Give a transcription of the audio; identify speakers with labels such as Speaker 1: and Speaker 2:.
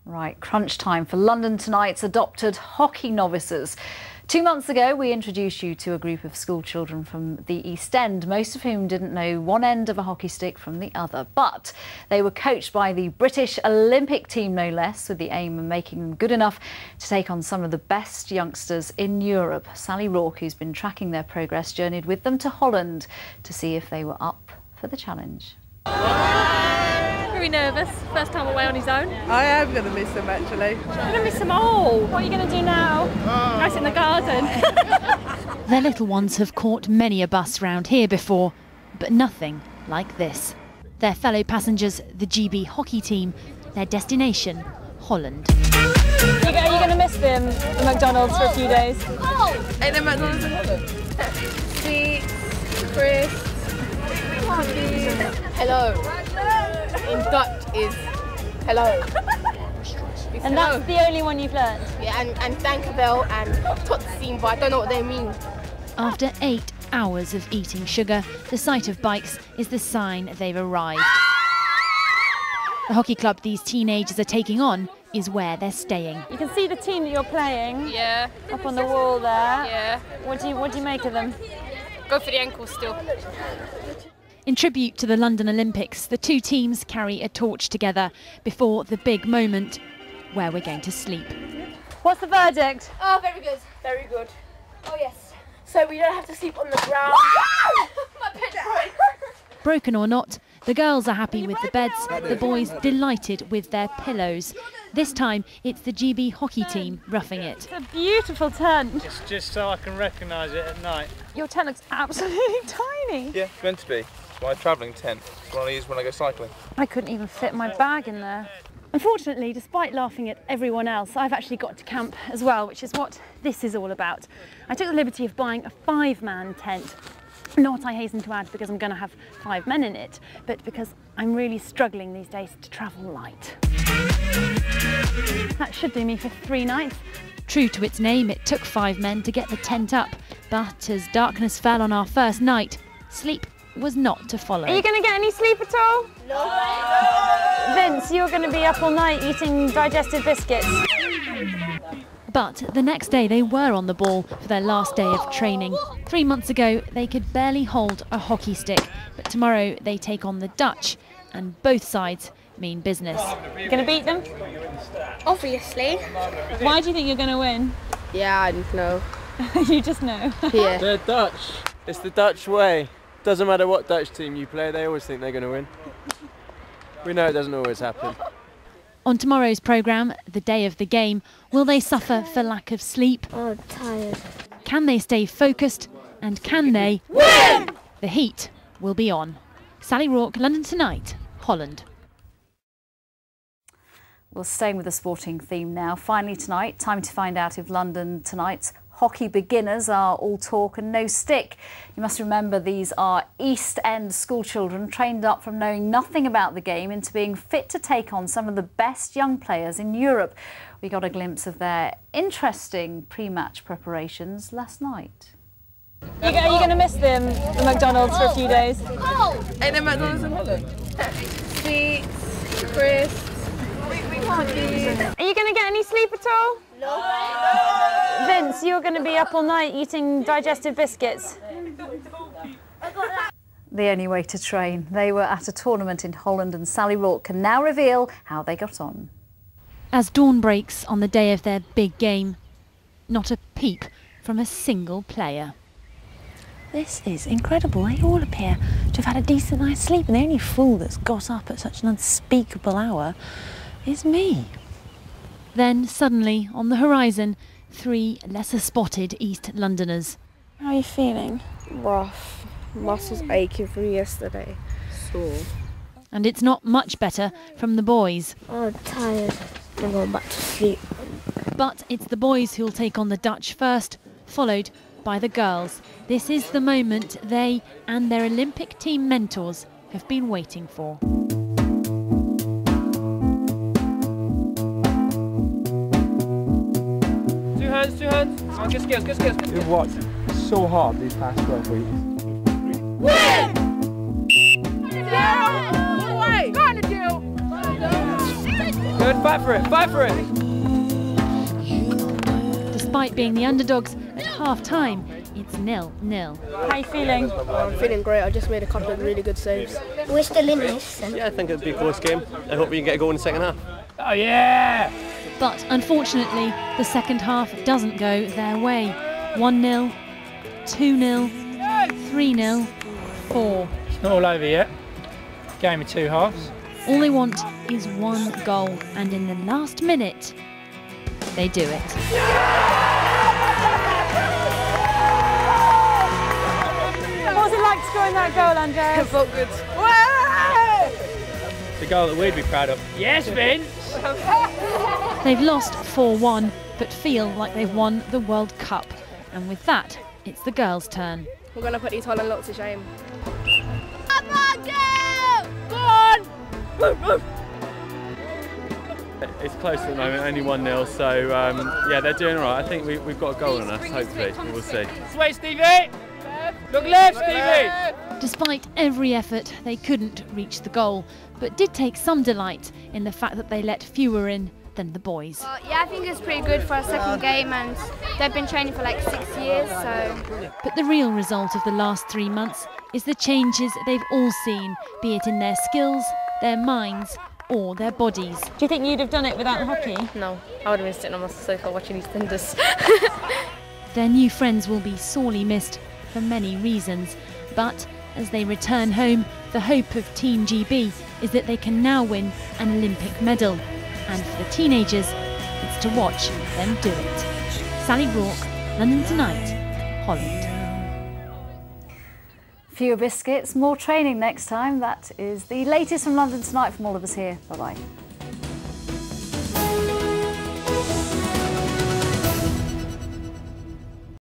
Speaker 1: Right, crunch time for London Tonight's adopted hockey novices. 2 months ago, we introduced you to a group of school children from the East End, most of whom didn't know one end of a hockey stick from the other. But they were coached by the British Olympic team, no less, with the aim of making them good enough to take on some of the best youngsters in Europe. Sally Rourke, who's been tracking their progress, journeyed with them to Holland to see if they were up for the challenge.
Speaker 2: Very nervous, first time away on his own.
Speaker 3: I am going to miss them actually.
Speaker 2: You're going to miss them all. What are you going to do now? Nice in the garden.
Speaker 4: Their little ones have caught many a bus round here before, but nothing like this. Their fellow passengers, the GB hockey team, their destination, Holland.
Speaker 2: Are you going to miss them, the McDonald's, for a few days?
Speaker 3: Ain't there McDonald's in Holland? Sweets, crisps, hello. In Dutch is hello.
Speaker 2: And that's the only one you've learnt?
Speaker 3: Yeah, and dankjewel and tot ziens, but I don't know what they mean.
Speaker 4: After 8 hours of eating sugar, the sight of bikes is the sign they've arrived. The hockey club these teenagers are taking on is where they're staying.
Speaker 2: You can see the team that you're playing.
Speaker 5: Yeah.
Speaker 2: Up on the wall there.
Speaker 5: Yeah.
Speaker 2: What do you make of them?
Speaker 5: Go for the ankles still.
Speaker 4: In tribute to the London Olympics, the two teams carry a torch together before the big moment where we're going to sleep.
Speaker 2: What's the verdict?
Speaker 3: Oh, very good. Very good. Oh, yes. So we don't have to sleep on the ground. My bed's broke.
Speaker 4: Broken or not, the girls are happy with the beds, the boys delighted with their pillows. This time, it's the GB hockey team roughing it.
Speaker 2: It's a beautiful tent.
Speaker 6: It's just so I can recognise it at night.
Speaker 2: Your tent looks absolutely tiny.
Speaker 7: Yeah, it's meant to be. It's my travelling tent. It's one I use when I go cycling.
Speaker 2: I couldn't even fit my bag in there. Unfortunately, despite laughing at everyone else, I've actually got to camp as well, which is what this is all about. I took the liberty of buying a 5-man tent. Not, I hasten to add, because I'm going to have 5 men in it, but because I'm really struggling these days to travel light. That should do me for 3 nights.
Speaker 4: True to its name, it took 5 men to get the tent up, but as darkness fell on our first night, sleep was not to follow.
Speaker 2: Are you going to get any sleep at all? No. Vince, you're going to be up all night eating digestive biscuits.
Speaker 4: But the next day they were on the ball for their last day of training. 3 months ago they could barely hold a hockey stick, but tomorrow they take on the Dutch, and both sides mean business.
Speaker 2: You're going to beat them?
Speaker 3: Obviously.
Speaker 2: Why do you think you're going to win?
Speaker 3: Yeah, I don't know.
Speaker 2: You just know.
Speaker 3: Yeah.
Speaker 6: They're Dutch. It's the Dutch way. Doesn't matter what Dutch team you play, they always think they're going to win. We know it doesn't always happen.
Speaker 4: On tomorrow's programme, the day of the game, will they suffer for lack of sleep?
Speaker 3: Oh, tired.
Speaker 4: Can they stay focused? And can they win? The heat will be on. Sally Rourke, London Tonight, Holland.
Speaker 1: Well, staying with the sporting theme now. Finally tonight, time to find out if London Tonight's hockey beginners are all talk and no stick. You must remember these are East End school children trained up from knowing nothing about the game into being fit to take on some of the best young players in Europe. We got a glimpse of their interesting pre-match preparations last night.
Speaker 2: Are you going to miss them, the McDonald's, for a few days?
Speaker 3: Ain't there McDonald's in Holland? Sweets, crisps.
Speaker 2: Are you going to get any sleep at all?
Speaker 3: No.
Speaker 2: Vince, you're going to be up all night eating digestive biscuits.
Speaker 1: The only way to train. They were at a tournament in Holland, and Sally Rourke can now reveal how they got on.
Speaker 4: As dawn breaks on the day of their big game, not a peep from a single player.
Speaker 8: This is incredible. They all appear to have had a decent night's sleep, and the only fool that's got up at such an unspeakable hour is me.
Speaker 4: Then suddenly, on the horizon, 3 lesser spotted East Londoners.
Speaker 2: How are you feeling?
Speaker 3: Rough. Muscles aching from yesterday. Sore.
Speaker 4: And it's not much better from the boys.
Speaker 3: Oh, tired. I'm going back to sleep.
Speaker 4: But it's the boys who'll take on the Dutch first, followed by the girls. This is the moment they and their Olympic team mentors have been waiting for.
Speaker 6: Two hands. Oh, good skills.
Speaker 7: You've worked so hard these past 12 weeks.
Speaker 3: Win! Yeah! Go on,
Speaker 6: good. Fight for it. Fight for it.
Speaker 4: Despite being the underdogs at half-time, it's 0-0.
Speaker 2: How are you feeling?
Speaker 3: I'm feeling great. I just made a couple of really good saves.
Speaker 9: We're still in this.
Speaker 10: Yeah, I think it'll be a close game. I hope we can get a goal in the second half.
Speaker 6: Oh yeah!
Speaker 4: But unfortunately, the second half doesn't go their way. 1-0, 2-0, 3-0, 4.
Speaker 11: It's not all over yet. Game of two halves.
Speaker 4: All they want is one goal, and in the last minute, they do it.
Speaker 2: What was it like scoring that goal, Andrea?
Speaker 3: It felt good.
Speaker 11: The goal that we'd be proud of. Yes, Vince!
Speaker 4: They've lost 4-1, but feel like they've won the World Cup. And with that, it's the girls' turn.
Speaker 3: We're going to put these Holland lot to shame.
Speaker 12: It's close at the moment, only 1-0, so yeah, they're doing all right. I think we've got a goal on us, hopefully. We'll see.
Speaker 11: This way, Stevie! Look left, Stevie!
Speaker 4: Despite every effort, they couldn't reach the goal, but did take some delight in the fact that they let fewer in than the boys.
Speaker 9: Yeah, I think it's pretty good for a second game, and they've been training for like 6 years, so...
Speaker 4: But the real result of the last 3 months is the changes they've all seen, be it in their skills, their minds, or their bodies.
Speaker 2: Do you think you'd have done it without the hockey?
Speaker 5: No, I would have been sitting on my sofa watching EastEnders.
Speaker 4: Their new friends will be sorely missed for many reasons, but as they return home, the hope of Team GB is that they can now win an Olympic medal. And for the teenagers, it's to watch them do it. Sally Rourke, London Tonight, Holland.
Speaker 1: Fewer biscuits, more training next time. That is the latest from London Tonight from all of us here. Bye-bye.